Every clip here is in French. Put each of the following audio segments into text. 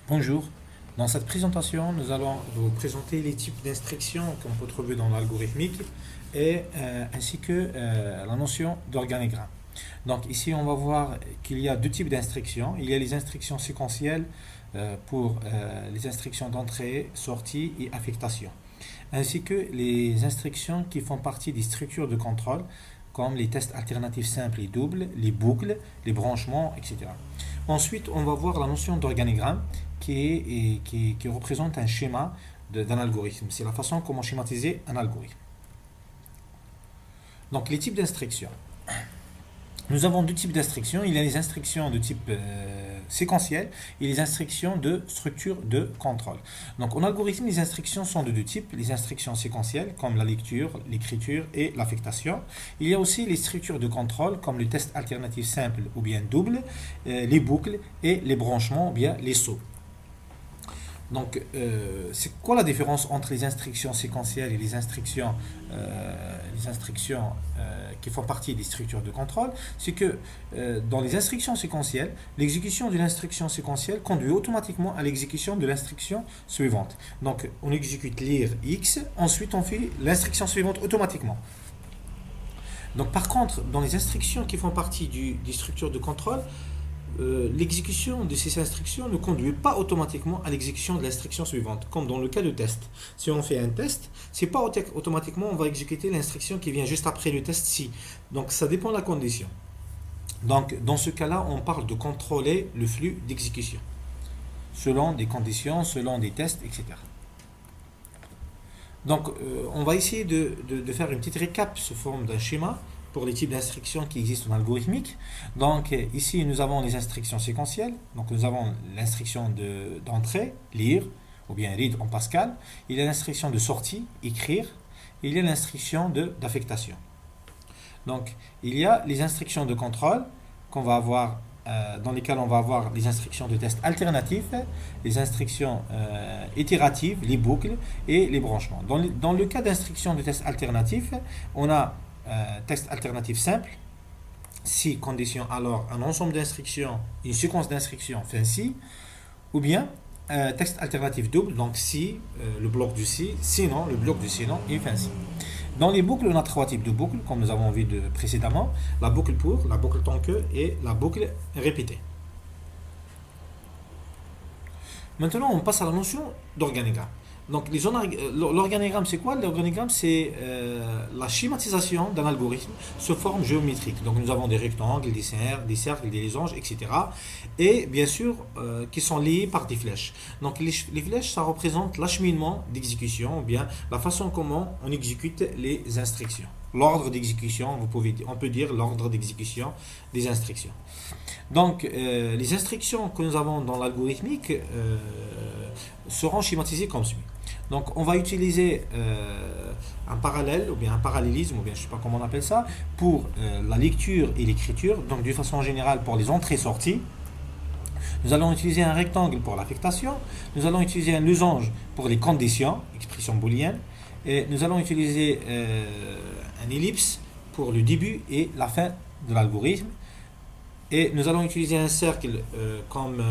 Bonjour, dans cette présentation, nous allons vous présenter les types d'instructions qu'on peut trouver dans l'algorithmique ainsi que la notion d'organigramme. Donc ici, on va voir qu'il y a deux types d'instructions. Il y a les instructions séquentielles pour les instructions d'entrée, sortie et affectation, ainsi que les instructions qui font partie des structures de contrôle, comme les tests alternatifs simples et doubles, les boucles, les branchements, etc. Ensuite, on va voir la notion d'organigramme qui représente un schéma d'un algorithme. C'est la façon comment schématiser un algorithme. Donc, les types d'instructions. Nous avons deux types d'instructions. Il y a les instructions de type séquentiel et les instructions de structure de contrôle. Donc en algorithme, les instructions sont de deux types. Les instructions séquentielles comme la lecture, l'écriture et l'affectation. Il y a aussi les structures de contrôle comme le test alternatif simple ou bien double, les boucles et les branchements ou bien les sauts. Donc, c'est quoi la différence entre les instructions séquentielles et les instructions qui font partie des structures de contrôle? C'est que dans les instructions séquentielles, l'exécution d'une instruction séquentielle conduit automatiquement à l'exécution de l'instruction suivante. Donc, on exécute lire X, ensuite on fait l'instruction suivante automatiquement. Donc, par contre, dans les instructions qui font partie des structures de contrôle, l'exécution de ces instructions ne conduit pas automatiquement à l'exécution de l'instruction suivante, comme dans le cas de test. Si on fait un test, c'est pas automatiquement on va exécuter l'instruction qui vient juste après le test si. Donc ça dépend de la condition. Donc dans ce cas-là, on parle de contrôler le flux d'exécution selon des conditions, selon des tests, etc. Donc on va essayer de faire une petite récap sous forme d'un schéma pour les types d'instructions qui existent en algorithmique. Donc ici nous avons les instructions séquentielles. Donc nous avons l'instruction d'entrée, lire, ou bien read en Pascal. Il y a l'instruction de sortie, écrire. Il y a l'instruction d'affectation. Donc il y a les instructions de contrôle qu'on va avoir dans lesquelles on va avoir les instructions de test alternatifs, les instructions itératives, les boucles et les branchements. Dans le cas d'instructions de test alternatifs, on a test alternatif simple, si condition alors un ensemble d'instructions, une séquence d'instructions fait si, ou bien texte alternatif double, donc si le bloc du si, sinon le bloc du sinon et fait si. Dans les boucles, on a trois types de boucles, comme nous avons vu précédemment, la boucle pour, la boucle tant que et la boucle répétée. Maintenant, on passe à la notion d'organigramme. Donc, l'organigramme, c'est quoi? L'organigramme, c'est la schématisation d'un algorithme sous forme géométrique. Donc, nous avons des rectangles, des cercles, des losanges, etc. Et bien sûr, qui sont liés par des flèches. Donc, les flèches, ça représente l'acheminement d'exécution, ou bien la façon comment on exécute les instructions. L'ordre d'exécution, on peut dire l'ordre d'exécution des instructions. Donc, les instructions que nous avons dans l'algorithmique seront schématisées comme suit. Donc, on va utiliser un parallèle, ou bien un parallélisme, ou bien je ne sais pas comment on appelle ça, pour la lecture et l'écriture. Donc, d'une façon générale, pour les entrées-sorties, nous allons utiliser un rectangle pour l'affectation, nous allons utiliser un losange pour les conditions, expression booléenne, et nous allons utiliser un ellipse pour le début et la fin de l'algorithme. Et nous allons utiliser un cercle comme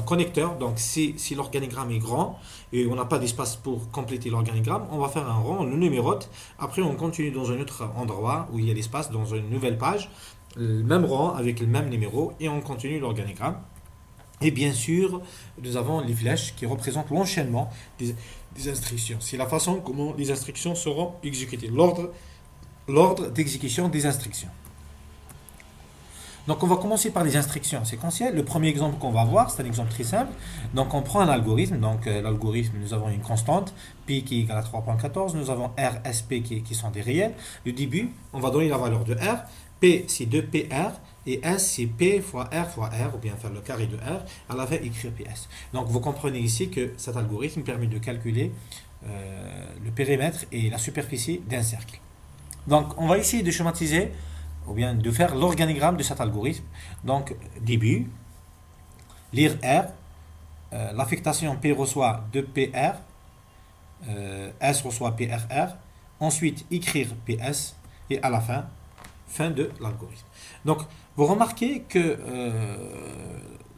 connecteur. Donc si l'organigramme est grand et on n'a pas d'espace pour compléter l'organigramme, on va faire un rond, on le numérote. Après on continue dans un autre endroit où il y a l'espace dans une nouvelle page, le même rang avec le même numéro et on continue l'organigramme. Et bien sûr, nous avons les flèches qui représentent l'enchaînement des instructions. C'est la façon comment les instructions seront exécutées, l'ordre d'exécution des instructions. Donc on va commencer par les instructions séquentielles. Le premier exemple qu'on va voir, c'est un exemple très simple. Donc on prend un algorithme. Donc l'algorithme, nous avons une constante, pi qui est égale à 3.14. Nous avons r, s, p qui sont des réels. Le début, on va donner la valeur de r. P c'est 2pr. Et S c'est P fois R, ou bien faire le carré de R. À la fin, écrire PS. Donc vous comprenez ici que cet algorithme permet de calculer le périmètre et la superficie d'un cercle. Donc on va essayer de schématiser ou bien de faire l'organigramme de cet algorithme. Donc, début, lire R, l'affectation P reçoit 2PR, S reçoit PRR, ensuite écrire PS, et à la fin de l'algorithme. Donc, vous remarquez que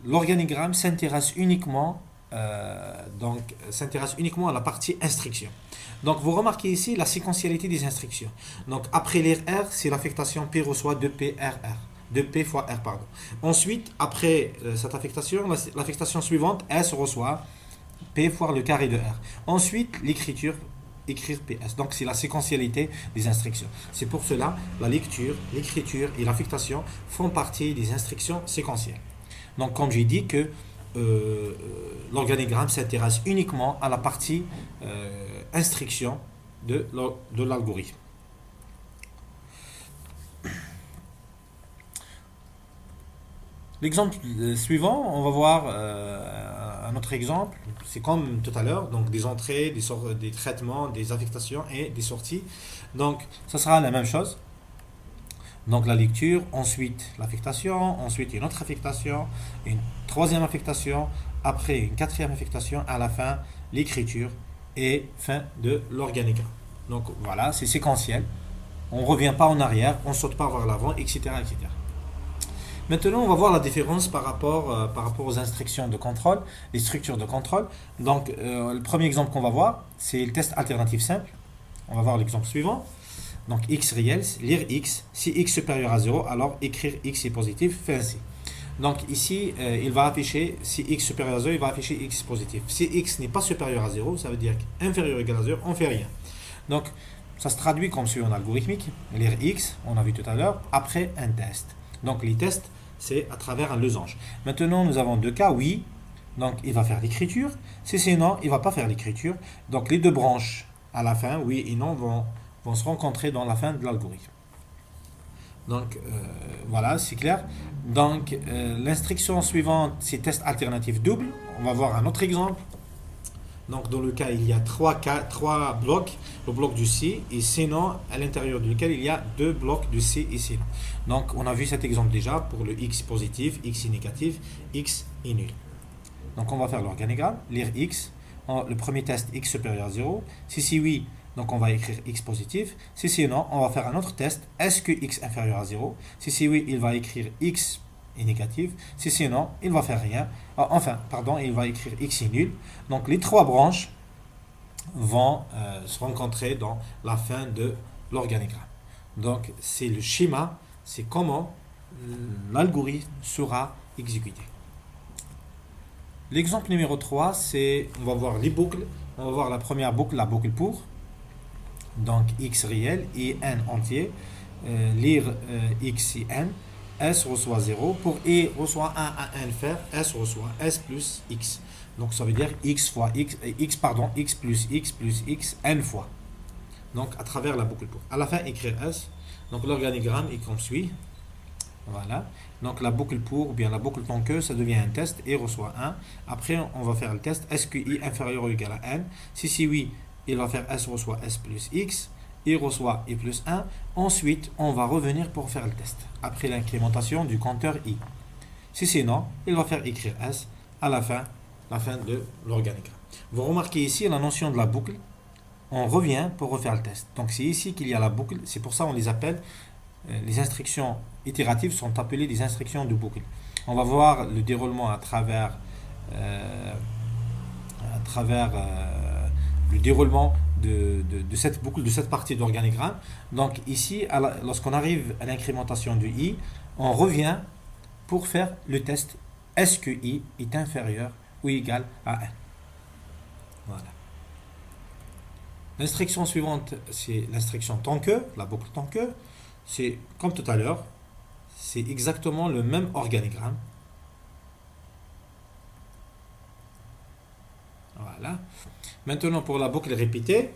l'organigramme s'intéresse uniquement, s'intéresse uniquement à la partie instruction. Donc vous remarquez ici la séquentialité des instructions. Donc après lire R, c'est l'affectation P reçoit 2P RR. 2P fois R, pardon. Ensuite, après cette affectation, l'affectation suivante, S reçoit P fois le carré de R. Ensuite, l'écriture, écrire PS. Donc c'est la séquentialité des instructions. C'est pour cela, la lecture, l'écriture et l'affectation font partie des instructions séquentielles. Donc comme j'ai dit que l'organigramme s'intéresse uniquement à la partie instruction de l'algorithme. L'exemple suivant, on va voir un autre exemple. C'est comme tout à l'heure, donc des entrées, des traitements, des affectations et des sorties. Donc, ça sera la même chose. Donc la lecture, ensuite l'affectation, ensuite une autre affectation, une troisième affectation, après une quatrième affectation, à la fin l'écriture et fin de l'organigramme. Donc voilà, c'est séquentiel. On ne revient pas en arrière, on ne saute pas vers l'avant, etc., etc. Maintenant, on va voir la différence par rapport aux instructions de contrôle, les structures de contrôle. Donc, le premier exemple qu'on va voir, c'est le test alternatif simple. On va voir l'exemple suivant. Donc, x réel, lire x. Si x supérieur à 0, alors écrire x est positif, fait ainsi. Donc, ici, il va afficher, si x supérieur à 0, il va afficher x positif. Si x n'est pas supérieur à 0, ça veut dire qu'inférieur ou égal à 0, on ne fait rien. Donc, ça se traduit comme suit en algorithmique. Lire x, on a vu tout à l'heure, après un test. Donc, les tests, c'est à travers un losange. Maintenant, nous avons deux cas, oui. Donc, il va faire l'écriture. Si c'est non, il ne va pas faire l'écriture. Donc, les deux branches à la fin, oui et non, vont se rencontrer dans la fin de l'algorithme. Donc, voilà, c'est clair. Donc, l'instruction suivante, c'est test alternatif double. On va voir un autre exemple. Donc, dans le cas, il y a trois blocs, le bloc du C et C non, à l'intérieur duquel il y a deux blocs de C et C non. Donc, on a vu cet exemple déjà pour le X positif, X est négatif, X est nul. Donc, on va faire l'organigramme, lire X. Le premier test, X supérieur à 0. Si c'est oui, donc on va écrire X positif. Si c'est non, on va faire un autre test. Est-ce que X inférieur à 0? Si c'est oui, il va écrire X est négatif. Si c'est non, il va faire rien. Il va écrire X est nul. Donc les trois branches vont se rencontrer dans la fin de l'organigramme. Donc c'est le schéma, c'est comment l'algorithme sera exécuté. L'exemple numéro 3, c'est, on va voir les boucles. On va voir la première boucle, la boucle pour. Donc x réel et n entier. Lire x et n. S reçoit 0. Pour E reçoit 1 à n faire, S reçoit S plus X. Donc ça veut dire X fois X, X plus X, N fois. Donc à travers la boucle pour. À la fin, écrire S. Donc l'organigramme est comme suit. Voilà. Donc la boucle pour, ou bien la boucle tant que, ça devient un test et reçoit 1. Après, on va faire le test. Est-ce que I inférieur ou égal à N? Si oui, il va faire S reçoit S plus X. I reçoit I plus 1. Ensuite, on va revenir pour faire le test. Après l'incrémentation du compteur I. Si c'est non, il va faire écrire S à la fin de l'organigramme. Vous remarquez ici la notion de la boucle. On revient pour refaire le test. Donc c'est ici qu'il y a la boucle. C'est pour ça qu'on les appelle, les instructions itératives sont appelées des instructions de boucle. On va voir le déroulement à travers le déroulement de cette boucle, de cette partie d'organigramme. Donc ici, lorsqu'on arrive à l'incrémentation de I, on revient pour faire le test. Est-ce que I est inférieur ou égal à 1? Voilà. L'instruction suivante, c'est l'instruction tant que, la boucle tant que. C'est comme tout à l'heure, c'est exactement le même organigramme. Voilà. Maintenant, pour la boucle répétée,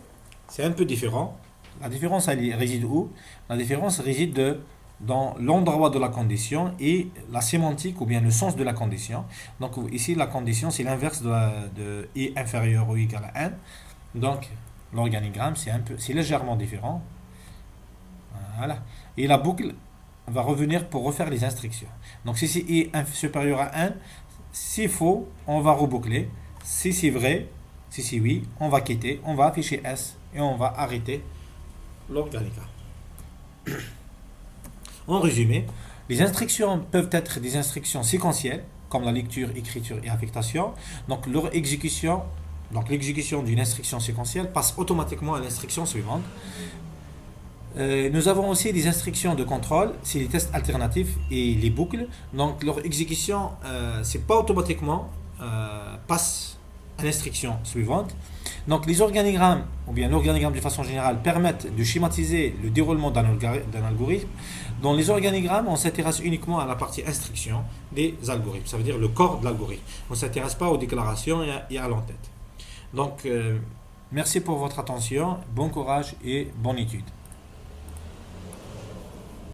c'est un peu différent. La différence, elle réside où? La différence réside dans l'endroit de la condition et la sémantique ou bien le sens de la condition. Donc ici, la condition, c'est l'inverse de I inférieur ou égal à 1. Donc, l'organigramme, c'est légèrement différent. Voilà. Et la boucle va revenir pour refaire les instructions. Donc, si c'est I supérieur à 1, c'est faux, on va reboucler. Si c'est vrai, si c'est oui, on va quitter, on va afficher S et on va arrêter l'organigramme. En résumé, les instructions peuvent être des instructions séquentielles, comme la lecture, écriture et affectation. Donc leur exécution, donc l'exécution d'une instruction séquentielle passe automatiquement à l'instruction suivante. Nous avons aussi des instructions de contrôle, c'est les tests alternatifs et les boucles. Donc leur exécution, c'est pas automatiquement passe à l'instruction suivante. Donc les organigrammes, ou bien l'organigramme de façon générale, permettent de schématiser le déroulement d'un algorithme. Dans les organigrammes, on s'intéresse uniquement à la partie instruction des algorithmes, ça veut dire le corps de l'algorithme. On ne s'intéresse pas aux déclarations et à l'entête. Donc, merci pour votre attention, bon courage et bonne étude.